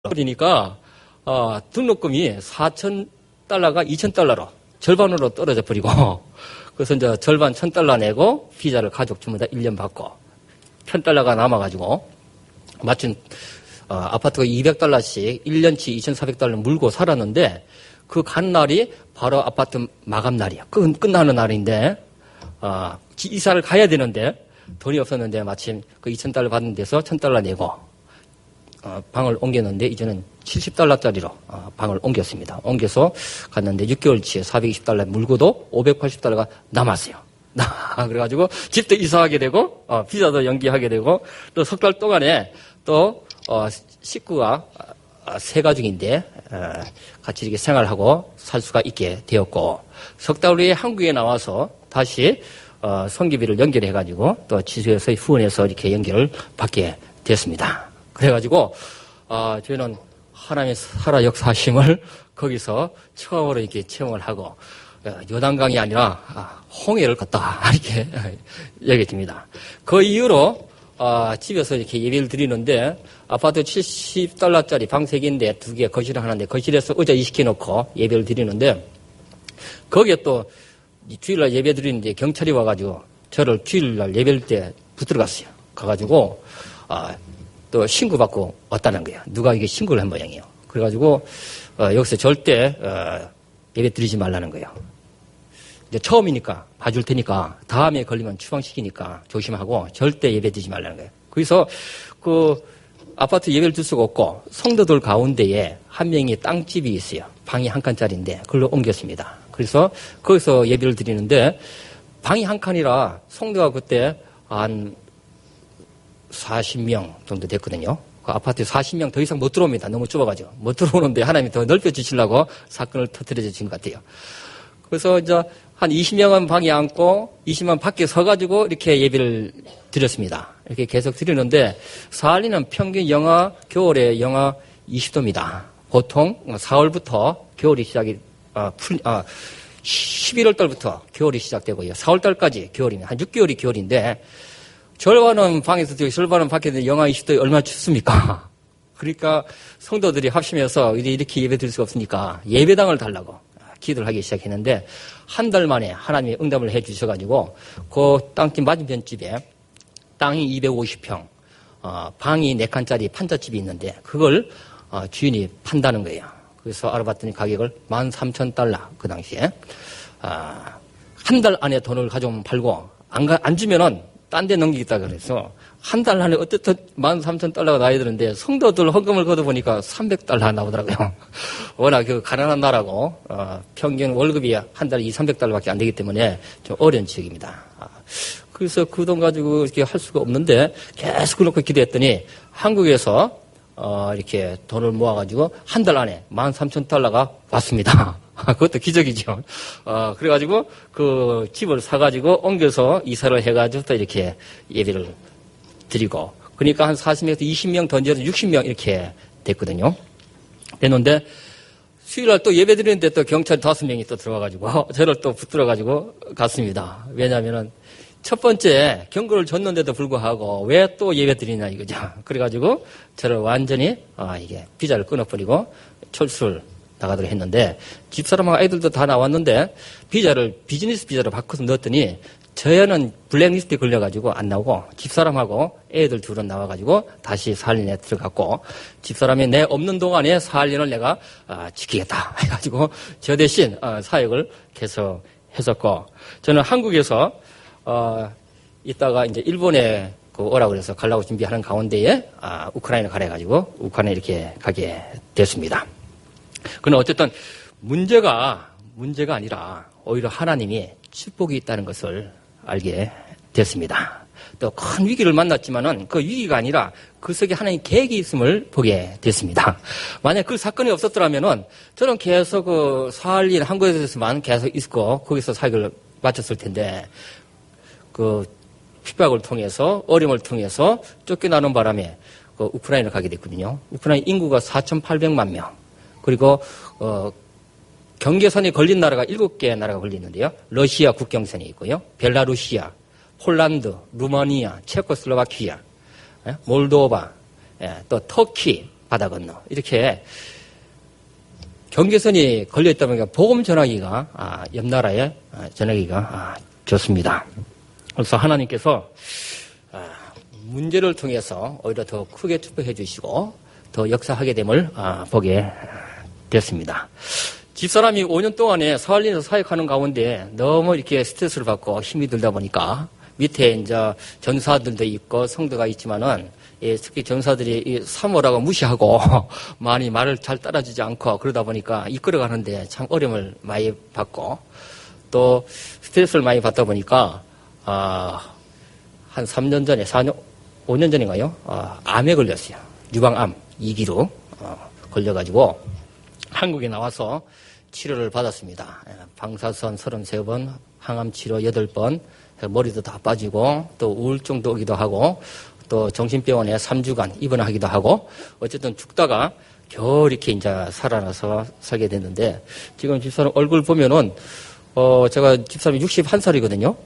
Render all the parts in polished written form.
버리니까 등록금이 4,000달러가 2,000달러로 절반으로 떨어져 버리고 그래서 이제 절반 1,000달러 내고 비자를 가족 전부 다 1년 받고 1,000달러가 남아가지고 마침 아파트가 200달러씩 1년치 2,400달러 물고 살았는데 그 간 날이 바로 아파트 마감 날이야. 끝나는 날인데 이사를 가야 되는데 돈이 없었는데 마침 그 2,000달러 받는 데서 1,000달러 내고 방을 옮겼는데 이제는 70달러짜리로 방을 옮겼습니다. 옮겨서 갔는데 6개월치에 420달러 물고도 580달러가 남았어요. 그래가지고 집도 이사하게 되고 비자도 연기하게 되고 또 석 달 동안에 또 식구가 세 가족인데 같이 이렇게 생활하고 살 수가 있게 되었고 석 달 후에 한국에 나와서 다시 성기비를 연결해가지고 또 지수에서의 후원해서 이렇게 연결을 받게 됐습니다. 그래가지고 저희는 하나님의 살아 역사하심을 거기서 처음으로 이렇게 체험을 하고 요단강이 아니라 홍해를 걷다 이렇게 얘기 됩니다. 그 이후로 집에서 이렇게 예배를 드리는데 아파트 70달러짜리 방 3개인데 2개 거실을 하는데 거실에서 의자 이식해 놓고 예배를 드리는데 거기에 또 주일날 예배 드리는데 경찰이 와가지고 저를 주일날 예배를 때 붙들어갔어요. 가가지고 또 신고받고 왔다는 거예요. 누가 이게 신고를 한 모양이에요. 그래가지고 여기서 절대 예배 드리지 말라는 거예요. 이제 처음이니까 봐줄 테니까 다음에 걸리면 추방시키니까 조심하고 절대 예배 드리지 말라는 거예요. 그래서 그 아파트 예배를 들 수가 없고 성도들 가운데에 한 명이 땅집이 있어요. 방이 한 칸짜리인데 그걸로 옮겼습니다. 그래서 거기서 예배를 드리는데 방이 한 칸이라 성도가 그때 한 40명 정도 됐거든요. 그 아파트에 40명 더 이상 못 들어옵니다. 너무 좁아가지고. 못 들어오는데 하나님이 더 넓혀주시려고 사건을 터뜨려 주신 것 같아요. 그래서 이제 한 20명은 방에 앉고 20명 밖에 서가지고 이렇게 예배를 드렸습니다. 이렇게 계속 드리는데 사할리는 평균 겨울에 영하 20도입니다. 보통 4월부터 겨울이 시작이 11월 달부터 겨울이 시작되고요. 4월 달까지 겨울이면 한 6개월이 겨울인데 절반은 방에서 되고 절반은 밖에 있는데 영하 20도에 얼마나 춥습니까? 그러니까 성도들이 합심해서 이렇게 예배 드릴 수가 없으니까 예배당을 달라고 기도를 하기 시작했는데 한 달 만에 하나님이 응답을 해 주셔가지고 그 땅집 맞은편 집에 땅이 250평, 방이 4칸짜리 판잣집이 있는데 그걸 주인이 판다는 거예요. 그래서 알아봤더니 가격을 13,000달러 그 당시에 한 달 안에 돈을 가져오면 팔고 안 주면은 딴 데 넘기겠다 그래서 한 달 안에 어쨌든 13,000달러가 나야 되는데 성도들 헌금을 걷어보니까 300달러 나오더라고요. 워낙 그 가난한 나라고 평균 월급이 한 달에 200~300달러밖에 안 되기 때문에 좀 어려운 지역입니다. 그래서 그 돈 가지고 이렇게 할 수가 없는데 계속 그렇게 기도했더니 한국에서 이렇게 돈을 모아가지고 한 달 안에 13,000달러가 왔습니다. 그것도 기적이죠. 그래가지고 그 집을 사가지고 옮겨서 이사를 해가지고 또 이렇게 예배를 드리고 그러니까 한 40명에서 20명 던져서 60명 이렇게 됐거든요. 됐는데 수요일날 또 예배 드리는데 또 경찰 5명이 또 들어와가지고 저를 또 붙들어가지고 갔습니다. 왜냐하면은 첫 번째 경고를 줬는데도 불구하고 왜 또 예배 드리냐 이거죠. 그래가지고 저를 완전히 이게 비자를 끊어버리고 철수를 나가도록 했는데 집사람하고 아이들도 다 나왔는데 비즈니스 비자로 바꿔서 넣었더니 저희는 블랙리스트에 걸려가지고 안 나오고 집사람하고 애들 둘은 나와가지고 다시 사할린에 들어갔고 집사람이 내 없는 동안에 사할린을 내가 지키겠다 해가지고 저 대신 사역을 계속 했었고 저는 한국에서 이따가 이제 일본에 오라고 그래서 가려고 준비하는 가운데에 우크라이나 가래 가지고 우크라이나 이렇게 가게 됐습니다. 그러나 어쨌든 문제가 아니라 오히려 하나님이 축복이 있다는 것을 알게 됐습니다. 또 큰 위기를 만났지만은 그 위기가 아니라 그 속에 하나님 계획이 있음을 보게 됐습니다. 만약 그 사건이 없었더라면은 저는 계속 그 사할린 한국에서만 계속 있고 거기서 사역을 마쳤을 텐데 그 핍박을 통해서 어려움을 통해서 쫓겨나는 바람에 그 우크라이나를 가게 됐거든요. 우크라이나 인구가 4,800만 명. 그리고 경계선에 걸린 나라가 7개 나라가 걸리는데요. 러시아 국경선이 있고요. 벨라루시아, 폴란드, 루마니아, 체코슬로바키아, 몰도바, 또 터키, 바다 건너. 이렇게 경계선이 걸려있다 보니까 복음 전하기가, 옆 나라에 전하기가 좋습니다. 그래서 하나님께서 문제를 통해서 오히려 더 크게 축복해 주시고 더 역사하게 됨을 보게 됐습니다. 집사람이 5년 동안에 사할린에서 사역하는 가운데 너무 이렇게 스트레스를 받고 힘이 들다 보니까 밑에 이제 전사들도 있고 성도가 있지만은 특히 전사들이 사모라고 무시하고 많이 말을 잘 따라주지 않고 그러다 보니까 이끌어가는데 참 어려움을 많이 받고 또 스트레스를 많이 받다 보니까 한 3년 전에 5년 전인가요? 암에 걸렸어요. 유방암 2기로 걸려가지고 한국에 나와서 치료를 받았습니다. 방사선 33번, 항암 치료 8번, 머리도 다 빠지고 또 우울증도 오기도 하고 또 정신병원에 3주간 입원하기도 하고 어쨌든 죽다가 겨우 이렇게 이제 살아나서 살게 됐는데 지금 집사람 얼굴 보면은 제가 집사람이 61살이거든요.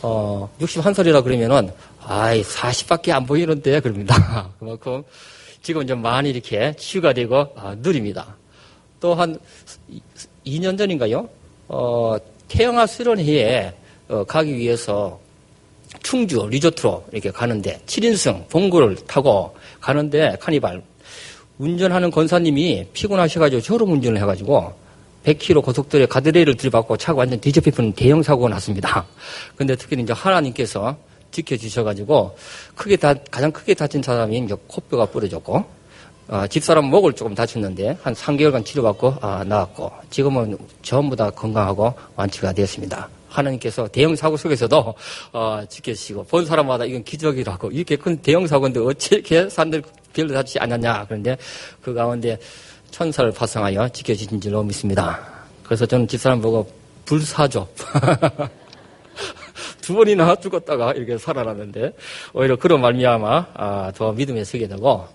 61살이라 그러면은 40밖에 안 보이는데 그럽니다. 그만큼 지금 좀 많이 이렇게 치유가 되고 느립니다. 또 한 2년 전인가요? 태영아 수련회에 가기 위해서 충주 리조트로 이렇게 가는데 7인승 봉구를 타고 가는데 카니발 운전하는 권사님이 피곤하셔가지고 졸음 운전을 해가지고 100km 고속도로에 가드레일을 들이받고 차가 완전 뒤집히는 대형 사고가 났습니다. 근데 특히 이제 하나님께서 지켜주셔가지고 가장 크게 다친 사람이 이제 코뼈가 부러졌고 집사람 목을 조금 다쳤는데 한 3개월간 치료받고 나왔고 지금은 전부 다 건강하고 완치가 되었습니다. 하나님께서 대형 사고 속에서도 지켜주시고 본 사람마다 이건 기적이라고 이렇게 큰 대형 사고인데 어찌 이렇게 사람들 별로 다치지 않았냐 그런데 그 가운데 천사를 파송하여 지켜주신 줄로 믿습니다. 그래서 저는 집사람 보고 불사조 2번이나 죽었다가 이렇게 살아났는데 오히려 그런 말미암아 더 믿음에 서게 되고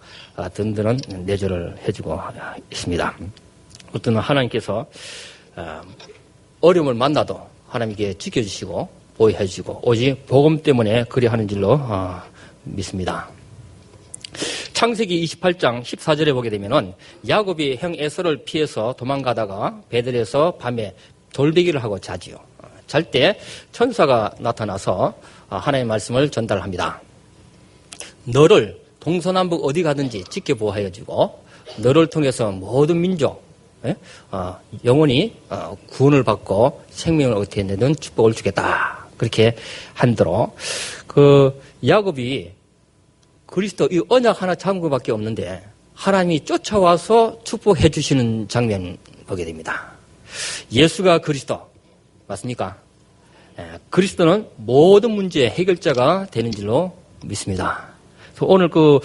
든든한 내조를 해주고 있습니다. 어떤 하나님께서 어려움을 만나도 하나님께 지켜주시고 보호해주시고 오직 복음 때문에 그리 하는 줄로 믿습니다. 창세기 28장 14절에 보게 되면은 야곱이 형 에서를 피해서 도망가다가 베들에서 밤에 돌베기를 하고 자지요. 잘 때 천사가 나타나서 하나님의 말씀을 전달합니다. 너를 동서남북 어디 가든지 지켜보호하여 주고 너를 통해서 모든 민족 영원히 구원을 받고 생명을 얻게 되는 축복을 주겠다. 그렇게 한대로 그 야곱이 그리스도 이 언약 하나 잡은 것밖에 없는데 하나님이 쫓아와서 축복해 주시는 장면 보게 됩니다. 예수가 그리스도 맞습니까? 그리스도는 모든 문제의 해결자가 되는 줄로 믿습니다. 그래서 오늘 그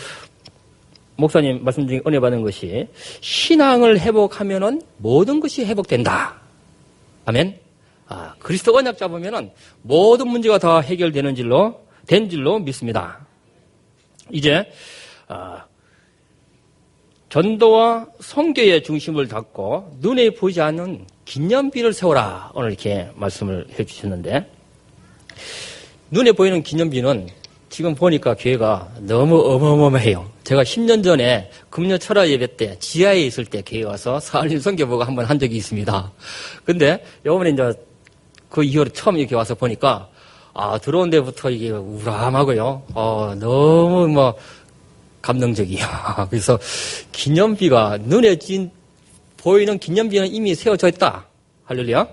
목사님 말씀 중에 은혜 받은 것이 신앙을 회복하면은 모든 것이 회복된다. 아멘. 그리스도 언약 잡으면은 모든 문제가 다 해결되는 된 줄로 믿습니다. 이제 전도와 선교의 중심을 잡고 눈에 보이지 않는 기념비를 세워라. 오늘 이렇게 말씀을 해주셨는데 눈에 보이는 기념비는 지금 보니까 교회가 너무 어마어마해요. 제가 10년 전에 금요 철야 예배 때 지하에 있을 때 교회 와서 사할린 선교보고 한번 한 적이 있습니다. 근데 요번에 이제 그 이후로 처음 이렇게 와서 보니까 들어온 데부터 이게 우람하고요. 너무 감동적이에요. 그래서 기념비가 눈에 보이는 기념비는 이미 세워져 있다. 할렐루야.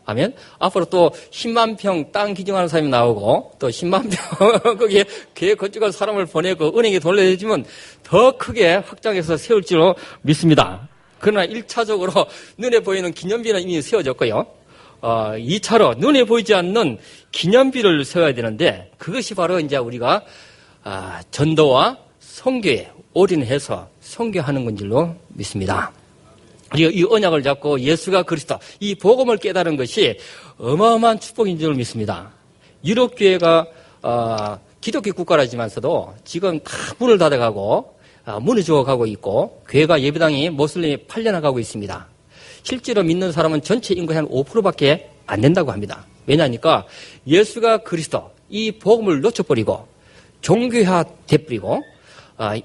아멘. 앞으로 또 10만 평 땅 기증하는 사람이 나오고 또 10만 평 거기에 교회 건축할 사람을 보내고 은행에 돌려주면 더 크게 확장해서 세울 줄로 믿습니다. 그러나 1차적으로 눈에 보이는 기념비는 이미 세워졌고요. 2차로 눈에 보이지 않는 기념비를 세워야 되는데 그것이 바로 이제 우리가 전도와 선교에 올인해서 선교하는 건 줄로 믿습니다. 이 언약을 잡고 예수가 그리스도 이 복음을 깨달은 것이 어마어마한 축복인 줄 믿습니다. 유럽 교회가 기독교 국가라지만서도 지금 다 문을 닫아가고 문을 죽어가고 있고 교회가 예배당이 모슬림이 팔려나가고 있습니다. 실제로 믿는 사람은 전체 인구의 한 5%밖에 안 된다고 합니다. 왜냐하니까 예수가 그리스도 이 복음을 놓쳐버리고 종교화 돼버리고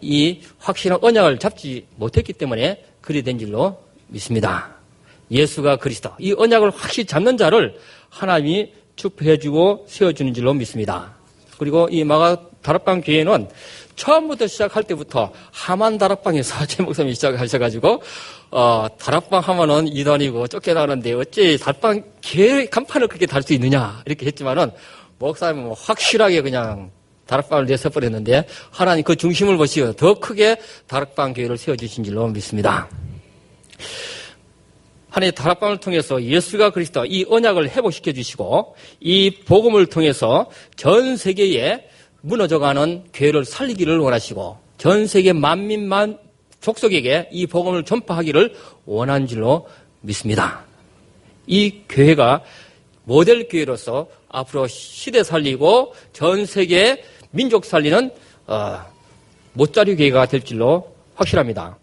이 확실한 언약을 잡지 못했기 때문에 그리 된 줄로 믿습니다. 예수가 그리스도, 이 언약을 확실히 잡는 자를 하나님이 축복해주고 세워주는 줄로 믿습니다. 그리고 이 마가 다락방 교회는 처음부터 시작할 때부터 하만 다락방에서 제 목사님이 시작하셔가지고 다락방 하면은 이단이고 쫓겨나는데 어째 다락방 교회 간판을 그렇게 달 수 있느냐 이렇게 했지만은 목사님은 확실하게 그냥 다락방을 내서버렸는데 하나님 그 중심을 보시고 더 크게 다락방 교회를 세워주신 줄로 믿습니다. 하나님 다락방을 통해서 예수가 그리스도 이 언약을 회복시켜 주시고 이 복음을 통해서 전 세계에 무너져가는 교회를 살리기를 원하시고 전 세계 만민만 족속에게 이 복음을 전파하기를 원한 줄로 믿습니다. 이 교회가 모델 교회로서 앞으로 시대 살리고 전 세계 민족 살리는 못자리 교회가 될 줄로 확실합니다.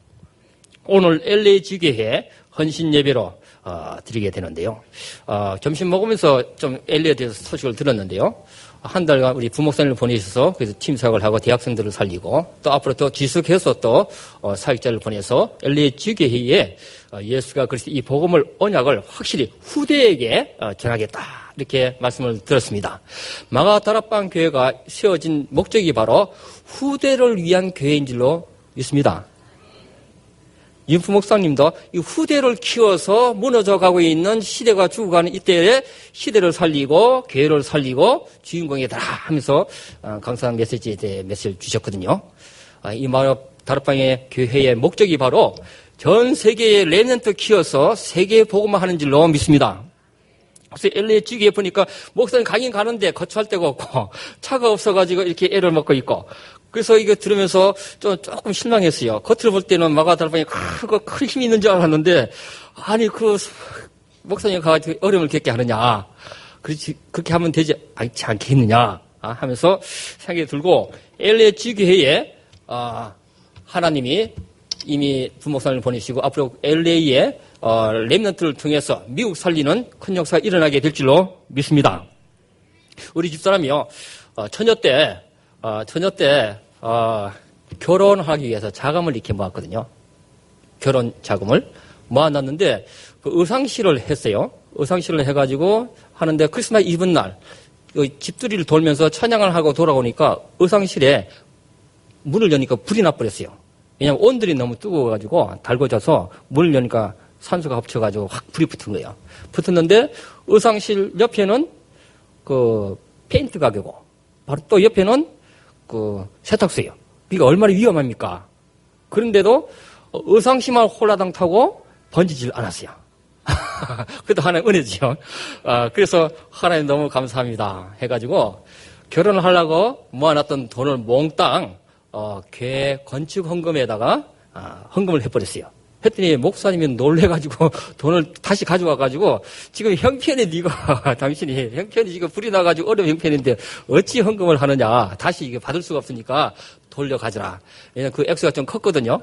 오늘 LA 지교회 헌신 예배로 드리게 되는데요. 점심 먹으면서 좀 LA에 대해서 소식을 들었는데요. 한 달간 우리 부목사님을 보내셔서 그래서 팀 사역을 하고 대학생들을 살리고 또 앞으로 또 지속해서 또 사역자를 보내서 LA 지교회에 예수가 그리스도 이 복음을 언약을 확실히 후대에게 전하겠다 이렇게 말씀을 들었습니다. 마가 다락방 교회가 세워진 목적이 바로 후대를 위한 교회인 줄로 믿습니다. 윤프 목사님도 이 후대를 키워서 무너져 가고 있는 시대가 죽어가는 이때에 시대를 살리고 교회를 살리고 주인공이다 하면서 강사한 메시지에 대해 메시지를 주셨거든요. 이 마가 다락방의 교회의 목적이 바로 전 세계의 렘넌트 키워서 세계 복음화 하는 줄로 믿습니다. 그래서 LA 지교에 보니까 목사님 가긴 가는데 거처할 데가 없고 차가 없어가지고 이렇게 애를 먹고 있고 그래서 이거 들으면서 조금 실망했어요. 겉으로 볼 때는 마가 다락방이 큰 힘이 있는 줄 알았는데 아니 그 목사님 가가지고 어려움을 겪게 하느냐 그렇지 그렇게 하면 되지 않겠느냐 하면서 생각이 들고 LA 지교회에 하나님이 이미 부목사님을 보내시고 앞으로 LA에 렘넌트를 통해서 미국 살리는 큰 역사가 일어나게 될 줄로 믿습니다. 우리 집사람이요 처녀 때 결혼하기 위해서 자금을 이렇게 모았거든요. 결혼 자금을 모아놨는데 그 의상실을 했어요. 의상실을 해가지고 하는데 크리스마스 이브 날 집들이를 돌면서 찬양을 하고 돌아오니까 의상실에 문을 여니까 불이 나버렸어요. 왜냐하면 온들이 너무 뜨거워가지고 달궈져서 문을 여니까 산소가 합쳐가지고 확 불이 붙은 거예요. 붙었는데 의상실 옆에는 그 페인트 가게고 바로 또 옆에는 그 세탁소예요. 이게 얼마나 위험합니까? 그런데도 의상심만 홀라당 타고 번지질 않았어요. 그래도 하나님 은혜지요. 그래서 하나님 너무 감사합니다. 해가지고 결혼을 하려고 모아놨던 돈을 몽땅 교회 건축 헌금에다가 헌금을 해버렸어요. 했더니 목사님이 놀래가지고 돈을 다시 가져와가지고 지금 형편이 네가 당신이 형편이 지금 불이 나가지고 어려운 형편인데 어찌 헌금을 하느냐 다시 이게 받을 수가 없으니까 돌려가져라. 왜냐면 그 액수가 좀 컸거든요.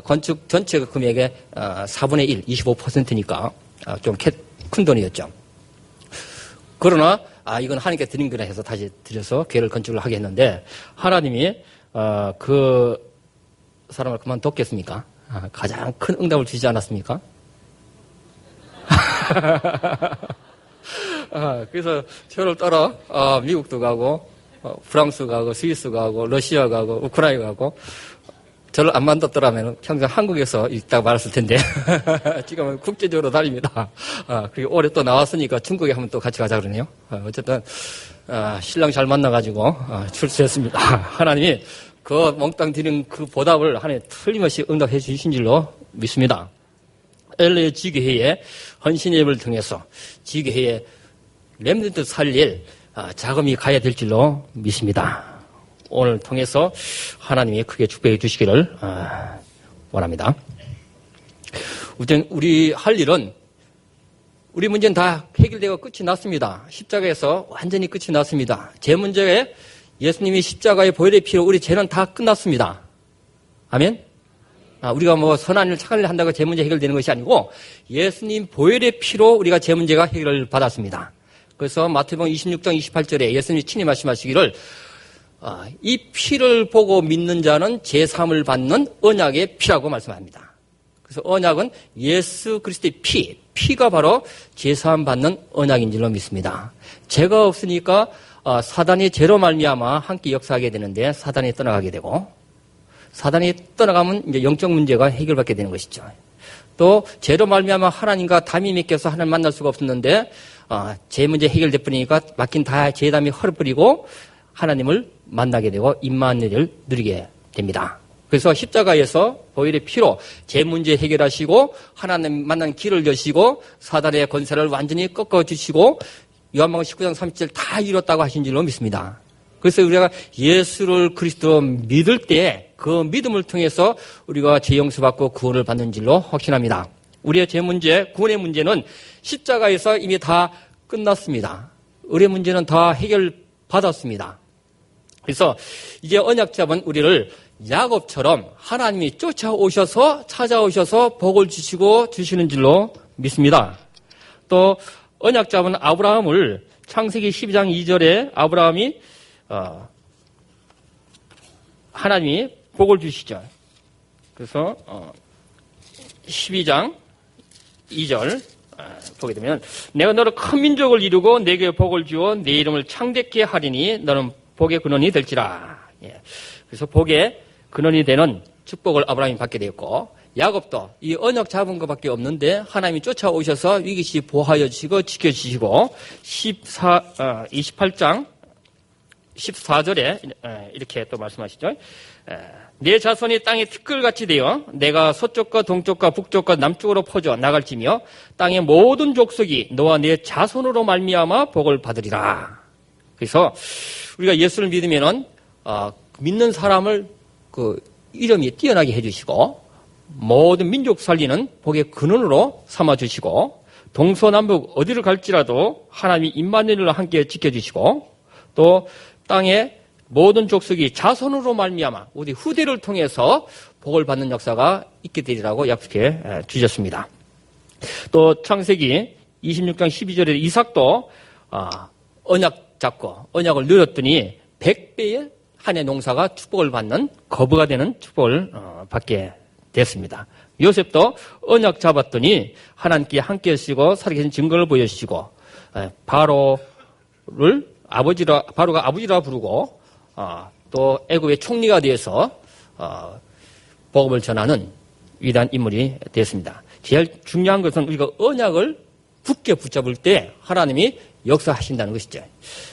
건축 전체 금액의 4분의 1, 25%니까 좀 큰 돈이었죠. 그러나 이건 하나님께 드린 거라 해서 다시 드려서 교회를 건축을 하게 했는데 하나님이 그 사람을 그만뒀겠습니까? 가장 큰 응답을 주지 않았습니까? 그래서 저를 따라 미국도 가고 프랑스 가고 스위스 가고 러시아 가고 우크라이나 가고 저를 안 만났더라면 평생 한국에서 있다고 말했을 텐데 지금은 국제적으로 다닙니다. 그리고 올해 또 나왔으니까 중국에 한번 또 같이 가자 그러네요. 어쨌든 신랑 잘 만나가지고 출세했습니다. 하나님이 그 몽땅 드린 그 보답을 하나님 틀림없이 응답해 주신 줄로 믿습니다. LA 지교회의 헌신 예배를 통해서 지교회의 렘넌트 살릴 자금이 가야 될 줄로 믿습니다. 오늘 통해서 하나님이 크게 축복해 주시기를 원합니다. 우리 할 일은 우리 문제는 다 해결되고 끝이 났습니다. 십자가에서 완전히 끝이 났습니다. 제 문제에 예수님이 십자가의 보혈의 피로 우리 죄는 다 끝났습니다. 아멘? 우리가 뭐 선한 일, 착한 일 한다고 제 문제 해결되는 것이 아니고 예수님 보혈의 피로 우리가 제 문제가 해결을 받았습니다. 그래서 마태복음 26장 28절에 예수님이 친히 말씀하시기를 이 피를 보고 믿는 자는 제3을 받는 언약의 피라고 말씀합니다. 그래서 언약은 예수 그리스도의 피가 바로 제3 받는 언약인 줄로 믿습니다. 죄가 없으니까 사단이 죄로 말미암아 함께 역사하게 되는데 사단이 떠나가게 되고, 사단이 떠나가면 이제 영적 문제가 해결받게 되는 것이죠. 또 죄로 말미암아 하나님과 담이 맺혀서 하나님을 만날 수가 없었는데 죄 문제 해결돼 버리니까 막힌 죄 담이 헐어버리고 하나님을 만나게 되고 임마누엘을 누리게 됩니다. 그래서 십자가에서 보혈의 피로 죄 문제 해결하시고 하나님 만나는 길을 여시고 사단의 권세를 완전히 꺾어주시고 요한복음 19장 37절 다 이뤘다고 하신 줄로 믿습니다. 그래서 우리가 예수를 그리스도로 믿을 때 그 믿음을 통해서 우리가 죄 용서받고 구원을 받는 줄로 확신합니다. 우리의 죄 문제, 구원의 문제는 십자가에서 이미 다 끝났습니다. 우리의 문제는 다 해결받았습니다. 그래서 이제 언약 잡은 우리를 야곱처럼 하나님이 쫓아오셔서 찾아오셔서 복을 주시고 주시는 줄로 믿습니다. 또 언약 잡은 아브라함을 창세기 12장 2절에 아브라함이 하나님이 복을 주시죠. 그래서 12장 2절 보게 되면 내가 너를 큰 민족을 이루고 내게 복을 주어 내 이름을 창대케 하리니 너는 복의 근원이 될지라. 그래서 복의 근원이 되는 축복을 아브라함이 받게 되었고, 야곱도 이 언약 잡은 것밖에 없는데 하나님이 쫓아오셔서 위기시 보호하여 주시고 지켜주시고 28장 14절에 이렇게 또 말씀하시죠. 내 자손이 땅의 티끌같이 되어 내가 서쪽과 동쪽과 북쪽과 남쪽으로 퍼져 나갈지며 땅의 모든 족속이 너와 내 자손으로 말미암아 복을 받으리라. 그래서 우리가 예수를 믿으면은 믿는 사람을 그 이름이 뛰어나게 해주시고 모든 민족 살리는 복의 근원으로 삼아주시고 동서남북 어디를 갈지라도 하나님이 임마누엘과 함께 지켜주시고 또 땅의 모든 족속이 자손으로 말미암아 우리 후대를 통해서 복을 받는 역사가 있게 되리라고 약속해 주셨습니다. 또 창세기 26장 12절에 이삭도 언약 잡고 언약을 누렸더니 100배의 한 해 농사가 축복을 받는 거부가 되는 축복을 받게 됐습니다. 요셉도 언약 잡았더니 하나님께 함께 하시고 살아계신 증거를 보여주시고 바로가 아버지라 부르고 또 애굽의 총리가 되어서 복음을 전하는 위대한 인물이 되었습니다. 제일 중요한 것은 우리가 언약을 굳게 붙잡을 때 하나님이 역사하신다는 것이죠.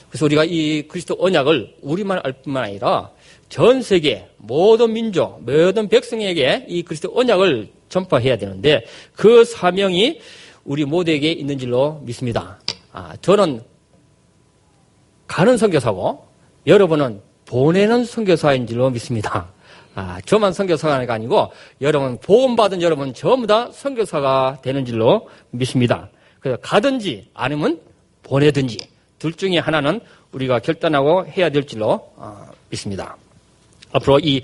그래서 우리가 이 그리스도 언약을 우리만 알 뿐만 아니라 전 세계 모든 민족, 모든 백성에게 이 그리스도 언약을 전파해야 되는데 그 사명이 우리 모두에게 있는 줄로 믿습니다. 저는 가는 선교사고 여러분은 보내는 선교사인 줄로 믿습니다. 저만 선교사가 아니고 여러분 보험받은 여러분 전부 다 선교사가 되는 줄로 믿습니다. 그래서 가든지 아니면 보내든지 둘 중에 하나는 우리가 결단하고 해야 될 줄로 믿습니다. 앞으로 이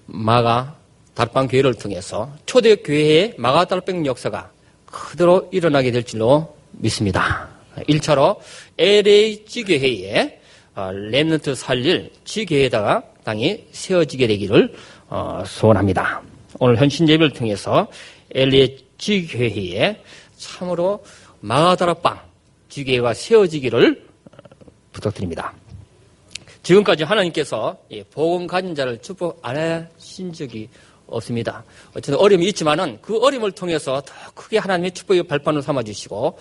마가 다락방 교회를 통해서 초대교회의 마가 다락방 역사가 그대로 일어나게 될 줄로 믿습니다. 1차로 LA 지교회에 렘넌트 살릴 지교회에다가 땅이 세워지게 되기를 소원합니다. 오늘 현신 예배를 통해서 LA 지교회에 참으로 마가다락방 지교회가 세워지기를 부탁드립니다. 지금까지 하나님께서 복음 가진 자를 축복 안 하신 적이 없습니다. 어쨌든 어려움이 있지만은 그 어려움을 통해서 더 크게 하나님의 축복의 발판을 삼아주시고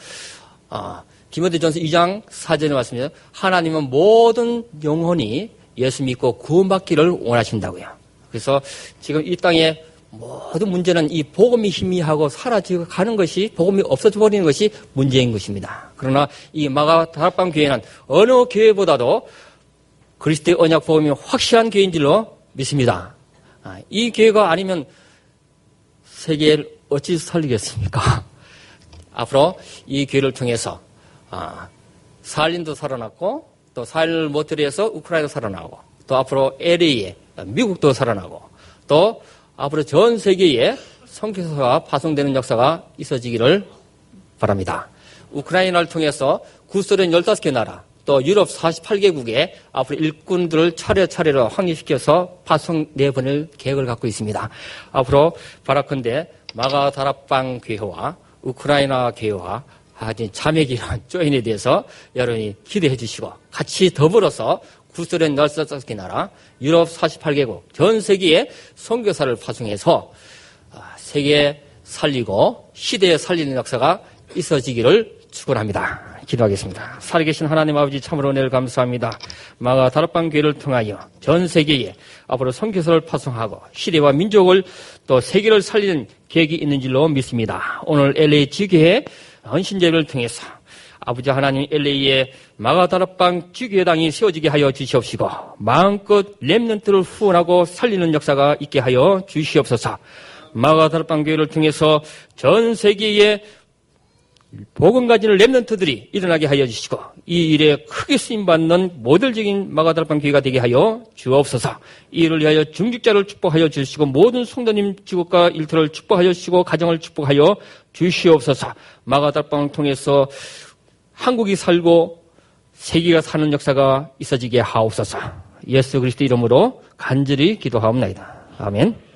디모데전서 2장 4절에 말씀해요. 하나님은 모든 영혼이 예수 믿고 구원받기를 원하신다고요. 그래서 지금 이 땅에 모든 문제는 이 복음이 희미하고 사라지고 가는 것이 복음이 없어져 버리는 것이 문제인 것입니다. 그러나 이 마가 다락방 교회는 어느 교회보다도 그리스도의 언약 복음이 확실한 교회인 줄로 믿습니다. 이 교회가 아니면 세계를 어찌 살리겠습니까? 앞으로 이 교회를 통해서 사할린도 살아났고 또 사할 모텔에서 우크라이나도 살아나고 또 앞으로 LA에 미국도 살아나고 또 앞으로 전 세계에 선교사가 파송되는 역사가 있어지기를 바랍니다. 우크라이나를 통해서 구소련 15개 나라, 또 유럽 48개국에 앞으로 일꾼들을 차례차례로 확립시켜서 파송 내보낼 계획을 갖고 있습니다. 앞으로 바라컨대 마가다락방 교회와 우크라이나 교회와 자매기란 조인에 대해서 여러분이 기대해 주시고 같이 더불어서 구소련 15개 나라 유럽 48개국 전 세계에 선교사를 파송해서 세계 살리고 시대에 살리는 역사가 있어지기를 축원합니다. 기도하겠습니다. 살아계신 하나님 아버지 참으로 은혜를 감사합니다. 마가다락방 교회를 통하여 전 세계에 앞으로 선교사를 파송하고 시대와 민족을 또 세계를 살리는 계획이 있는 줄로 믿습니다. 오늘 LA 지교회 헌신제를 통해서 아버지 하나님 LA의 마가다락방 지교회당이 세워지게 하여 주시옵시고 마음껏 렘넌트를 후원하고 살리는 역사가 있게 하여 주시옵소서. 마가다락방 교회를 통해서 전 세계에 복음 가진 렘넌트들이 일어나게 하여 주시고 이 일에 크게 쓰임받는 모델적인 마가다락방 교회가 되게 하여 주옵소서. 이 일을 위하여 중직자를 축복하여 주시고 모든 성도님 직업과 일터를 축복하여 주시고 가정을 축복하여 주시옵소서. 마가다락방을 통해서 한국이 살고 세계가 사는 역사가 있어지게 하옵소서. 예수 그리스도 이름으로 간절히 기도하옵나이다. 아멘.